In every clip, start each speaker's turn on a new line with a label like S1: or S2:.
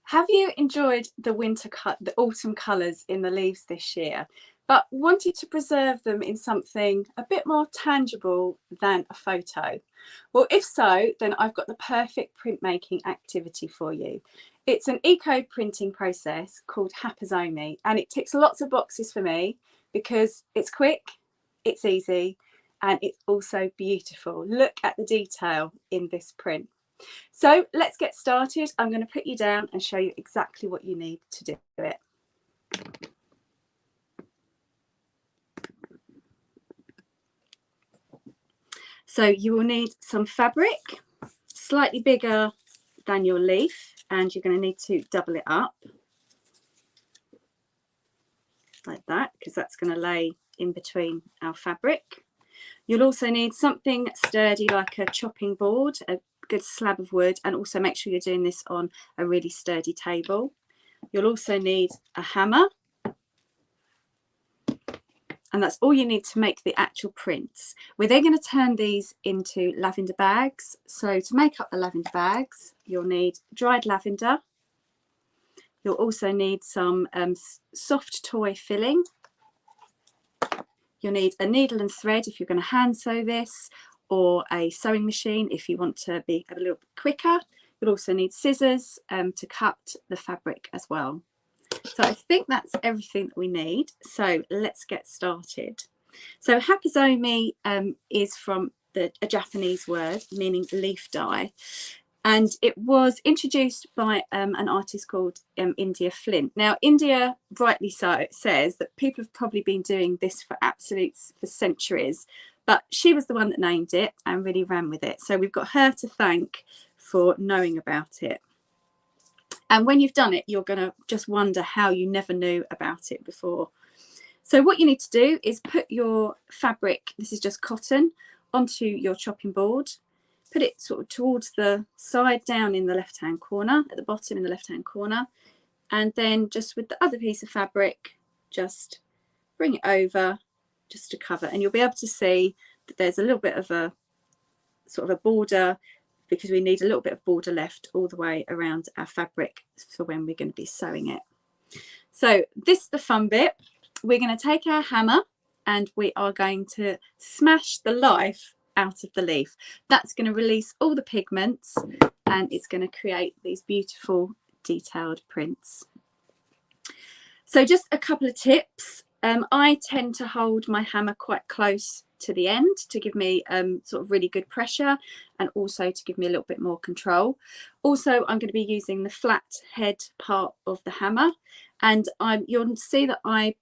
S1: Have you enjoyed the the autumn colours in the leaves this year, but wanted to preserve them in something a bit more tangible than a photo? Well, if so, then I've got the perfect printmaking activity for you. It's an eco printing process called Hapa-Zome, and it ticks lots of boxes for me because it's quick, it's easy, and it's also beautiful. Look at the detail in this print. So let's get started. I'm going to put you down and show you exactly what you need to do it. So you will need some fabric, slightly bigger than your leaf, and you're going to need to double it up like that because that's going to lay in between our fabric. You'll also need something sturdy like a chopping board, a good slab of wood, and also make sure you're doing this on a really sturdy table. You'll also need a hammer, and that's all you need to make the actual prints. We're then going to turn these into lavender bags. So to make up the lavender bags, you'll need dried lavender. You'll also need some soft toy filling. You'll need a needle and thread if you're going to hand sew this, or a sewing machine if you want to be a little bit quicker. You'll also need scissors to cut the fabric as well. So I think that's everything that we need. So let's get started. So Hapa-Zome is from a Japanese word meaning leaf dye, and it was introduced by an artist called India Flint. Now, India, rightly so, says that people have probably been doing this for centuries, but she was the one that named it and really ran with it. So we've got her to thank for knowing about it. And when you've done it, you're going to just wonder how you never knew about it before. So what you need to do is put your fabric, this is just cotton, onto your chopping board. Put it sort of towards the side down in the left-hand corner, at the bottom in the left-hand corner. And then just with the other piece of fabric, just bring it over just to cover. And you'll be able to see that there's a little bit of a sort of a border, because we need a little bit of border left all the way around our fabric for when we're going to be sewing it. So this is the fun bit. We're going to take our hammer and we are going to smash the life out of the leaf. That's going to release all the pigments and it's going to create these beautiful detailed prints. So just a couple of tips. I tend to hold my hammer quite close to the end to give me sort of really good pressure and also to give me a little bit more control. Also, I'm going to be using the flat head part of the hammer, and you'll see that I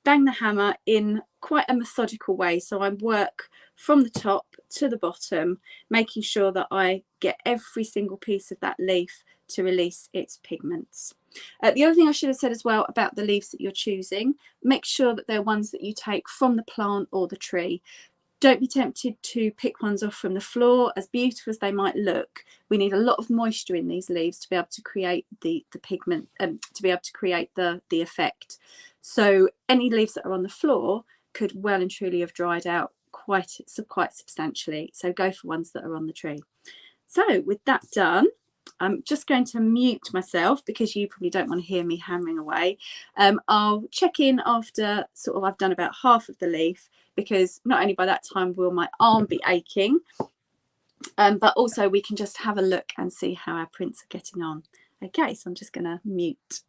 S1: bang the hammer in quite a methodical way. So I work from the top to the bottom, making sure that I get every single piece of that leaf to release its pigments. The other thing I should have said as well about the leaves that you're choosing, make sure that they're ones that you take from the plant or the tree. Don't be tempted to pick ones off from the floor. As beautiful as they might look, we need a lot of moisture in these leaves to be able to create the pigment, to be able to create the effect. So any leaves that are on the floor could well and truly have dried out quite substantially. So go for ones that are on the tree. So with that done, I'm just going to mute myself because you probably don't want to hear me hammering away. I'll check in after sort of I've done about half of the leaf, because not only by that time will my arm be aching, but also we can just have a look and see how our prints are getting on. Okay, so I'm just going to mute.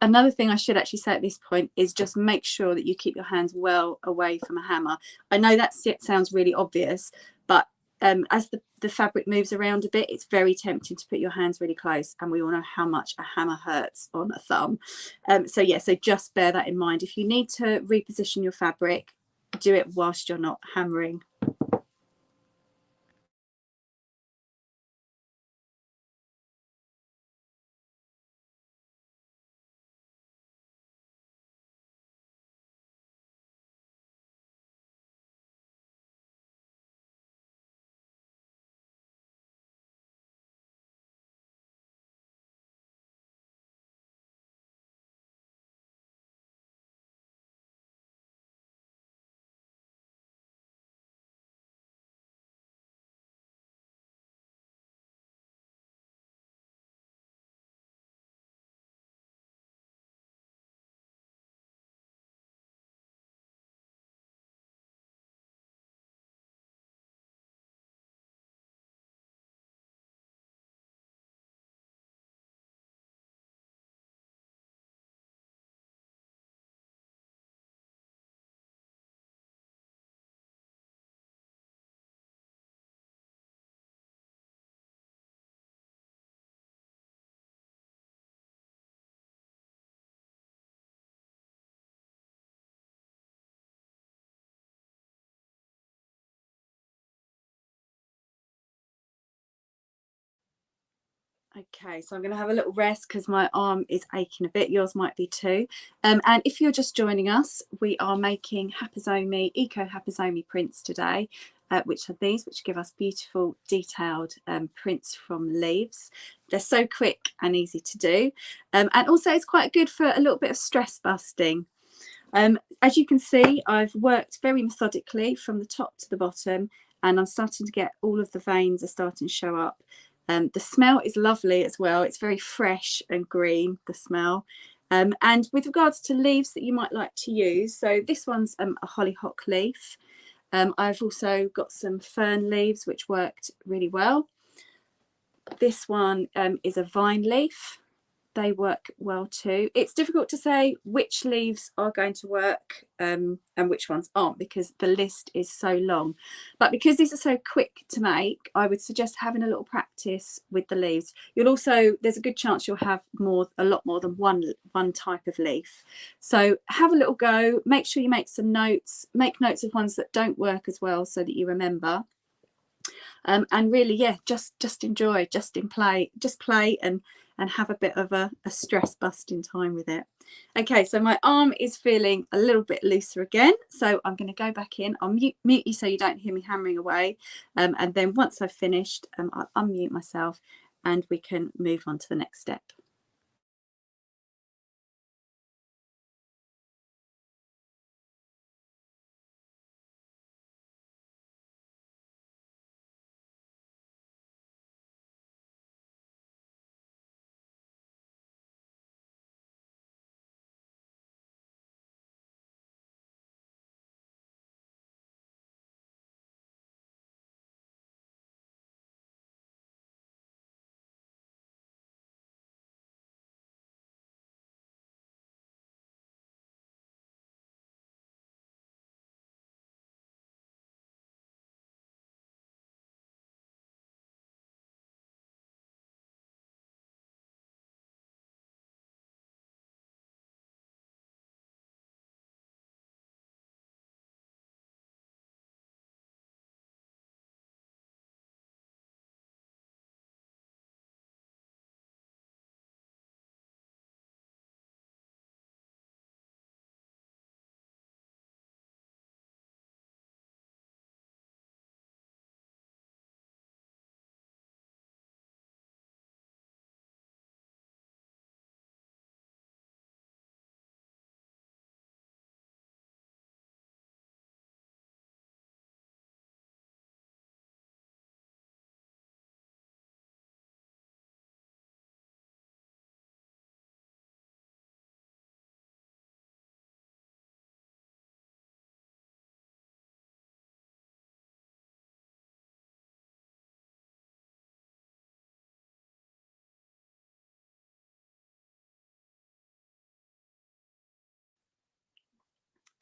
S1: Another thing I should actually say at this point is just make sure that you keep your hands well away from a hammer. I know that sounds really obvious, but as the fabric moves around a bit, it's very tempting to put your hands really close, and we all know how much a hammer hurts on a thumb. So just bear that in mind. If you need to reposition your fabric, do it whilst you're not hammering. Okay, so I'm going to have a little rest because my arm is aching a bit. Yours might be too. And if you're just joining us, we are making Hapa-Zome, Eco Hapa-Zome prints today, which are these, which give us beautiful detailed prints from leaves. They're so quick and easy to do. And also it's quite good for a little bit of stress busting. As you can see, I've worked very methodically from the top to the bottom, and I'm starting to get all of the veins are starting to show up. The smell is lovely as well. It's very fresh and green, the smell. And with regards to leaves that you might like to use, so this one's a hollyhock leaf. I've also got some fern leaves, which worked really well. This one is a vine leaf. They work well too. It's difficult to say which leaves are going to work and which ones aren't, because the list is so long. But because these are so quick to make, I would suggest having a little practice with the leaves. You'll also, there's a good chance you'll have a lot more than one type of leaf. So have a little go, make sure you make some notes, make notes of ones that don't work as well so that you remember. And really, yeah, just enjoy, just play and have a bit of a stress busting time with it. Okay, so my arm is feeling a little bit looser again, so I'm going to go back in. I'll mute you so you don't hear me hammering away, and then once I've finished, I'll unmute myself and we can move on to the next step.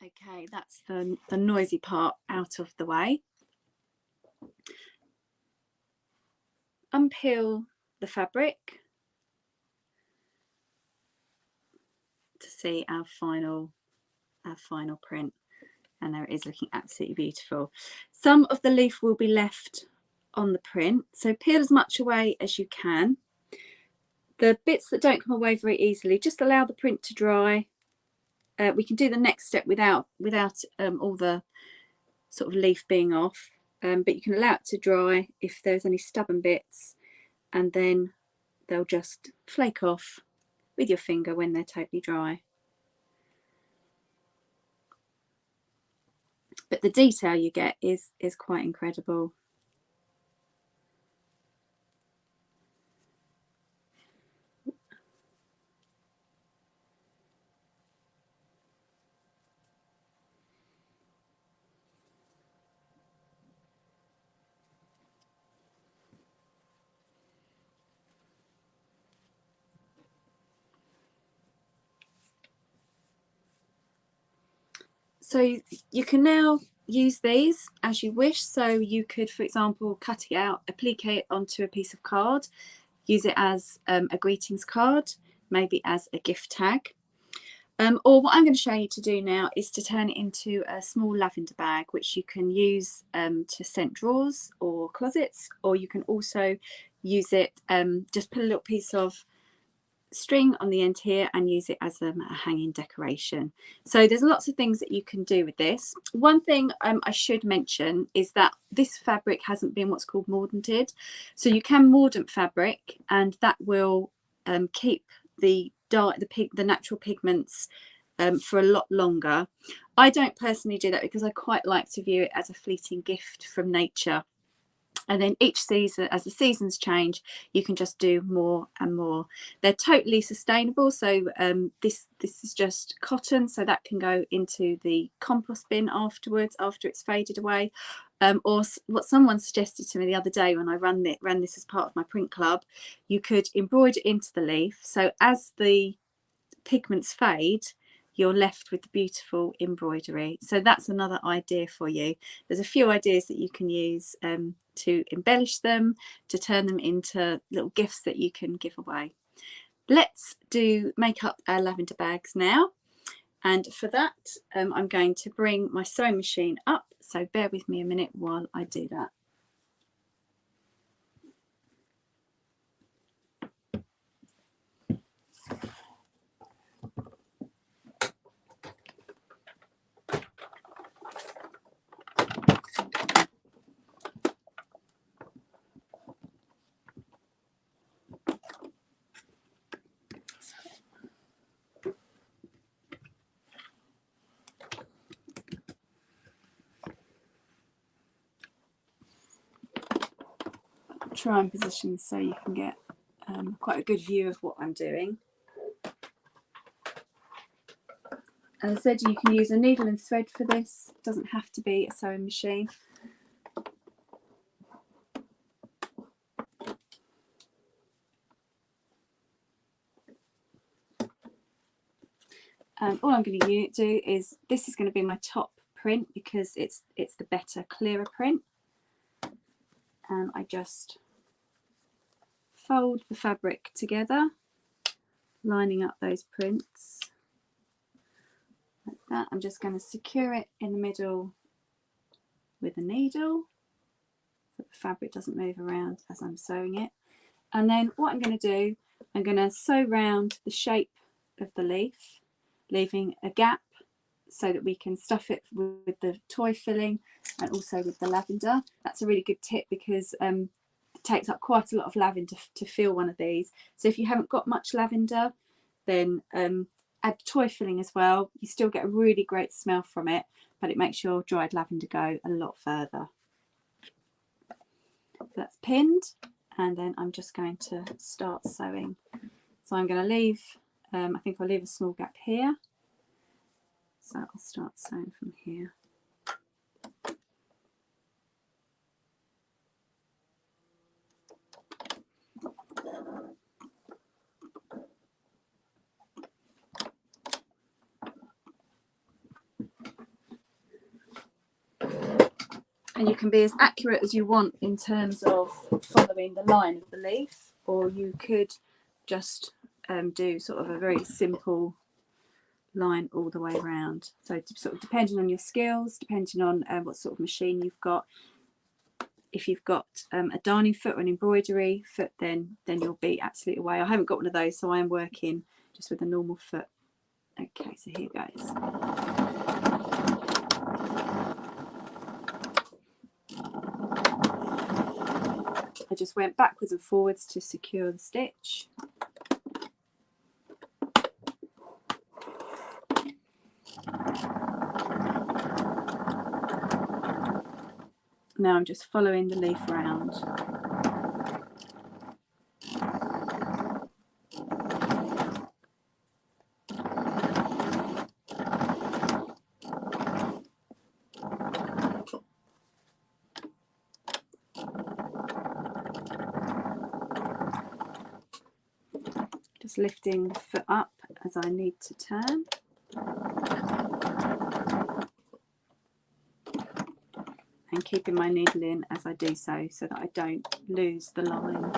S1: Okay, that's the noisy part out of the way. Unpeel the fabric to see our final print, and there it is, looking absolutely beautiful. Some of the leaf will be left on the print, so peel as much away as you can. The bits that don't come away very easily, just allow the print to dry. We can do the next step without all the sort of leaf being off, but you can allow it to dry if there's any stubborn bits, and then they'll just flake off with your finger when they're totally dry. But the detail you get is quite incredible. So you can now use these as you wish. So you could, for example, cut it out, applique it onto a piece of card, use it as a greetings card, maybe as a gift tag. Or what I'm going to show you to do now is to turn it into a small lavender bag, which you can use to scent drawers or closets, or you can also use it, just put a little piece of string on the end here and use it as a hanging decoration. So there's lots of things that you can do with this. One thing I should mention is that this fabric hasn't been what's called mordanted. So you can mordant fabric, and that will keep the natural pigments for a lot longer. I don't personally do that because I quite like to view it as a fleeting gift from nature. And then each season, as the seasons change, you can just do more and more. They're totally sustainable. So this is just cotton, so that can go into the compost bin afterwards, after it's faded away. Or what someone suggested to me the other day when I ran this as part of my print club, you could embroider into the leaf. So as the pigments fade, you're left with the beautiful embroidery. So that's another idea for you. There's a few ideas that you can use to embellish them, to turn them into little gifts that you can give away. Let's make up our lavender bags now. And for that, I'm going to bring my sewing machine up. So bear with me a minute while I do that. Try and position so you can get quite a good view of what I'm doing. As I said, you can use a needle and thread for this. It doesn't have to be a sewing machine. All I'm going to do is, this is going to be my top print because it's the better, clearer print. And I just fold the fabric together, lining up those prints like that. I'm just going to secure it in the middle with a needle so the fabric doesn't move around as I'm sewing it. And then what I'm going to do, I'm going to sew round the shape of the leaf, leaving a gap so that we can stuff it with the toy filling and also with the lavender. That's a really good tip because it takes up quite a lot of lavender to fill one of these. So if you haven't got much lavender, then add toy filling as well. You still get a really great smell from it, but it makes your dried lavender go a lot further. So that's pinned, and then I'm just going to start sewing. So I'm going to leave, I think I'll leave a small gap here. So I'll start sewing from here. And you can be as accurate as you want in terms of following the line of the leaf, or you could just do sort of a very simple line all the way around. So sort of depending on your skills, depending on what sort of machine you've got. If you've got a darning foot or an embroidery foot, then you'll be absolutely away. I haven't got one of those, so I am working just with a normal foot. Okay, so here goes. I just went backwards and forwards to secure the stitch. Now I'm just following the leaf around. Just lifting the foot up as I need to turn. And keeping my needle in as I do so, so that I don't lose the line.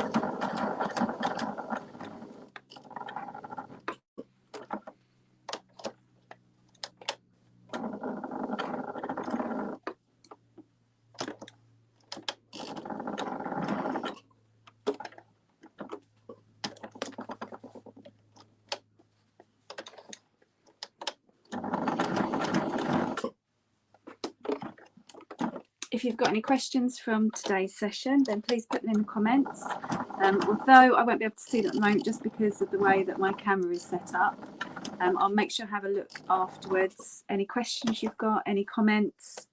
S1: if you've got any questions from today's session, then please put them in the comments. Although I won't be able to see them at the moment just because of the way that my camera is set up, I'll make sure I have a look afterwards. Any questions you've got, any comments,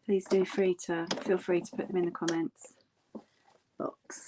S1: please feel free to put them in the comments box.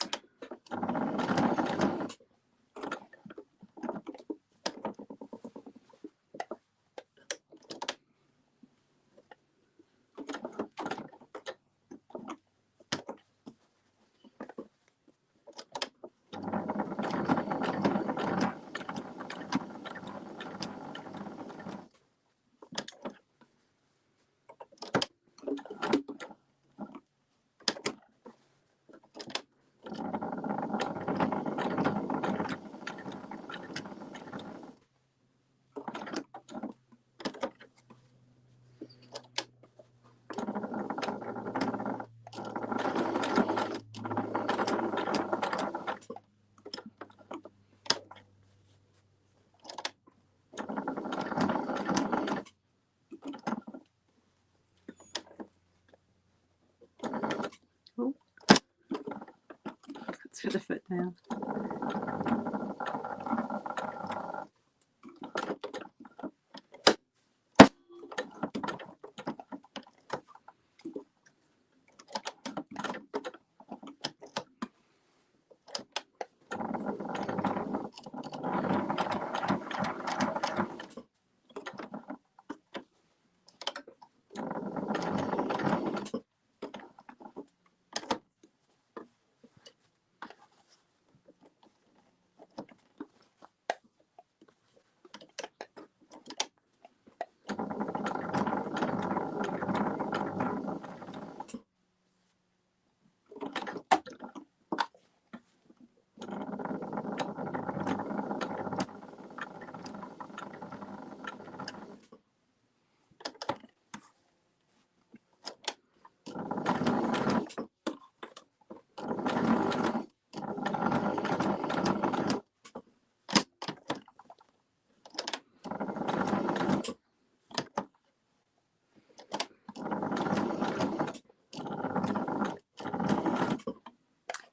S1: Oh, let's put the foot down.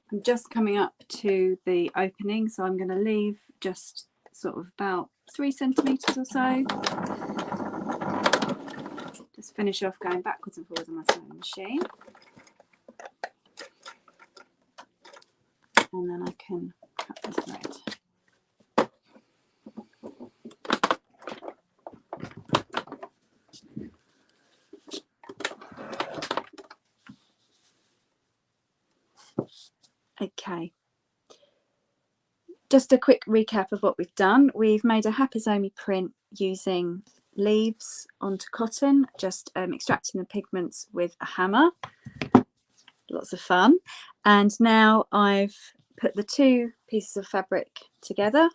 S1: I'm just coming up to the opening, so I'm going to leave just sort of about 3 centimetres or so. Just finish off going backwards and forwards on my sewing machine. And then I can cut the thread. Okay, just a quick recap of what we've done. We've made a Hapa-Zome print using leaves onto cotton, just extracting the pigments with a hammer. Lots of fun. And now I've put the 2 pieces of fabric together.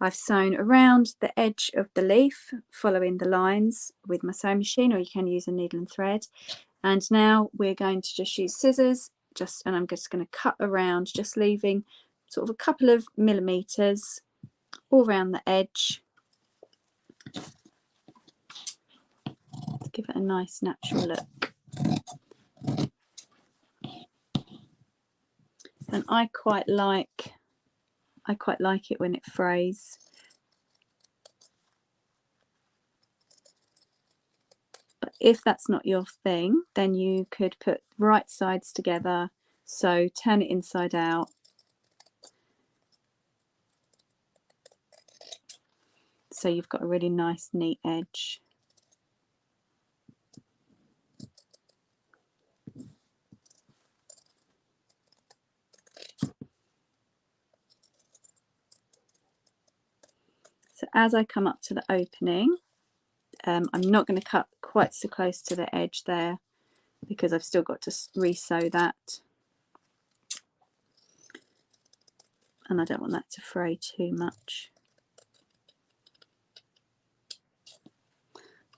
S1: I've sewn around the edge of the leaf, following the lines with my sewing machine, or you can use a needle and thread. And now we're going to just use scissors, and I'm just going to cut around, just leaving sort of a couple of millimeters all around the edge to give it a nice natural look. And I quite like it when it frays. But if that's not your thing, then you could put right sides together, so turn it inside out. So you've got a really nice, neat edge. So as I come up to the opening, I'm not going to cut quite so close to the edge there because I've still got to re-sew that. And I don't want that to fray too much.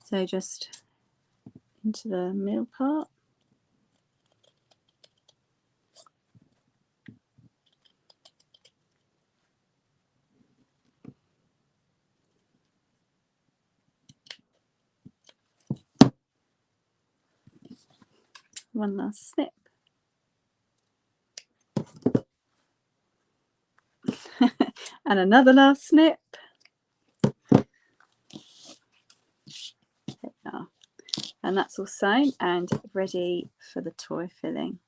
S1: So just into the middle part. one last snip. And another last snip. There we are. And that's all sewn and ready for the toy filling.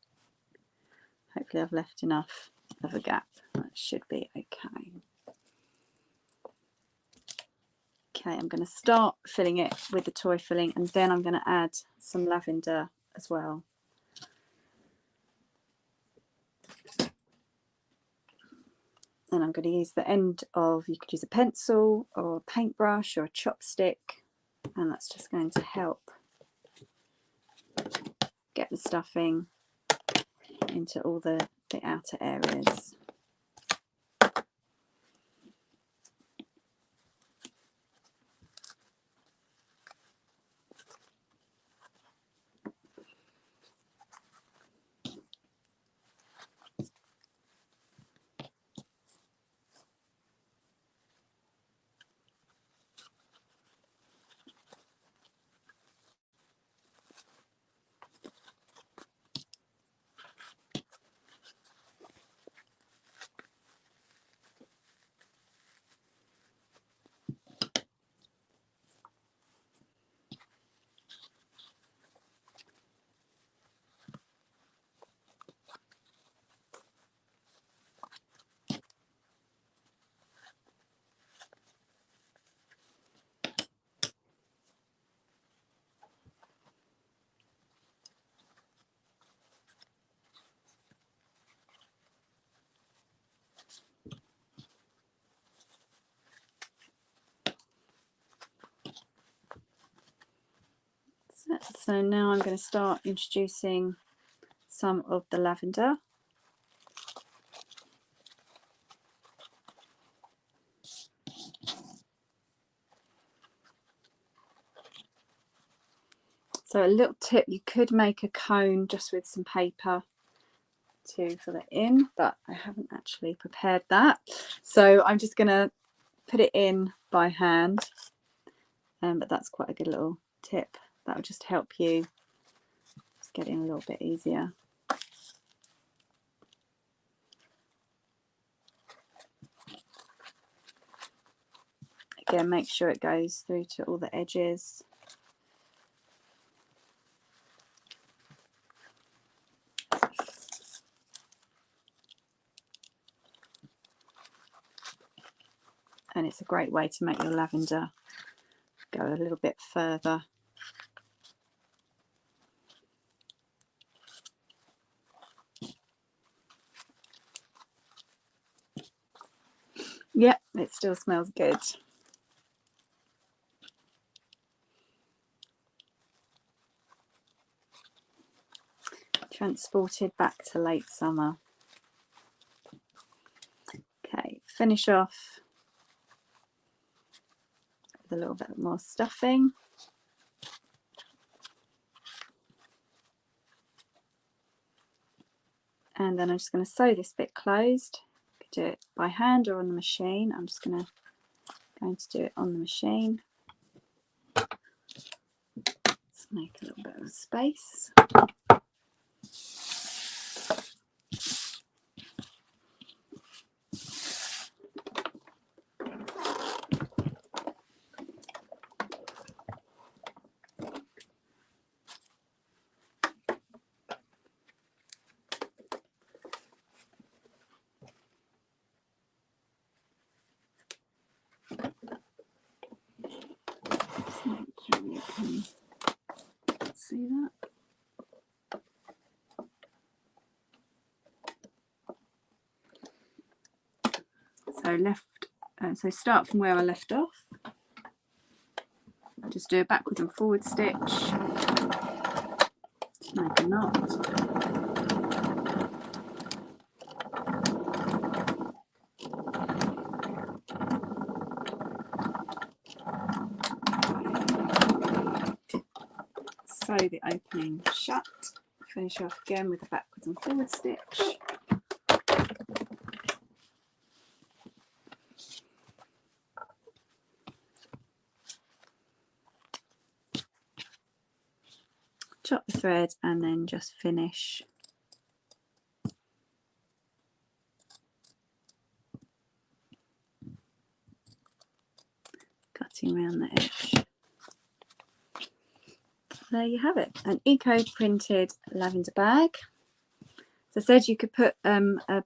S1: Hopefully I've left enough of a gap. That should be okay. Okay, I'm going to start filling it with the toy filling, and then I'm going to add some lavender as well. And I'm going to use the end of, you could use a pencil or a paintbrush or a chopstick, and that's just going to help get the stuffing into all the outer areas. So now I'm going to start introducing some of the lavender. So a little tip, you could make a cone just with some paper to fill it in, but I haven't actually prepared that. So I'm just going to put it in by hand. But that's quite a good little tip. That will just help you just get in a little bit easier. Again, make sure it goes through to all the edges. And it's a great way to make your lavender go a little bit further. Yep, it still smells good. Transported back to late summer. Okay, finish off with a little bit more stuffing. And then I'm just going to sew this bit closed. You could do it by hand or on the machine. I'm just going to do it on the machine. Let's make a little bit of space. Make sure you can see that. So start from where I left off. Just do a backwards and forward stitch. Make a knot. Sew the opening shut. Finish off again with a backwards and forward stitch. Chop this thread and then just finish cutting around the edge. There you have it, an eco printed lavender bag. As I said, you could put a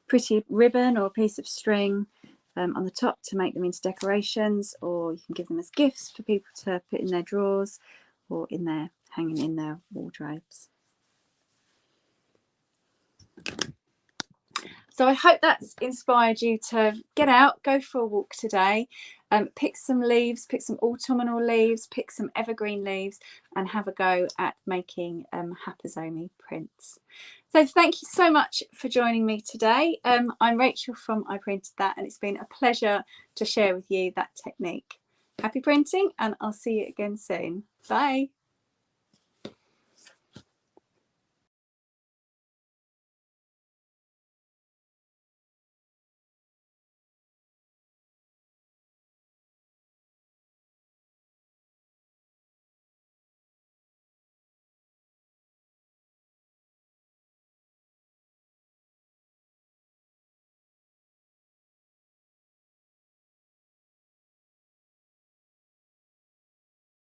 S1: pretty ribbon or a piece of string on the top to make them into decorations, or you can give them as gifts for people to put in their drawers or in their hanging in their wardrobes. So I hope that's inspired you to get out, go for a walk today, pick some leaves, pick some autumnal leaves, pick some evergreen leaves, and have a go at making Hapa-Zome prints. So thank you so much for joining me today. I'm Rachel from I Printed That, and it's been a pleasure to share with you that technique. Happy printing, and I'll see you again soon. Bye.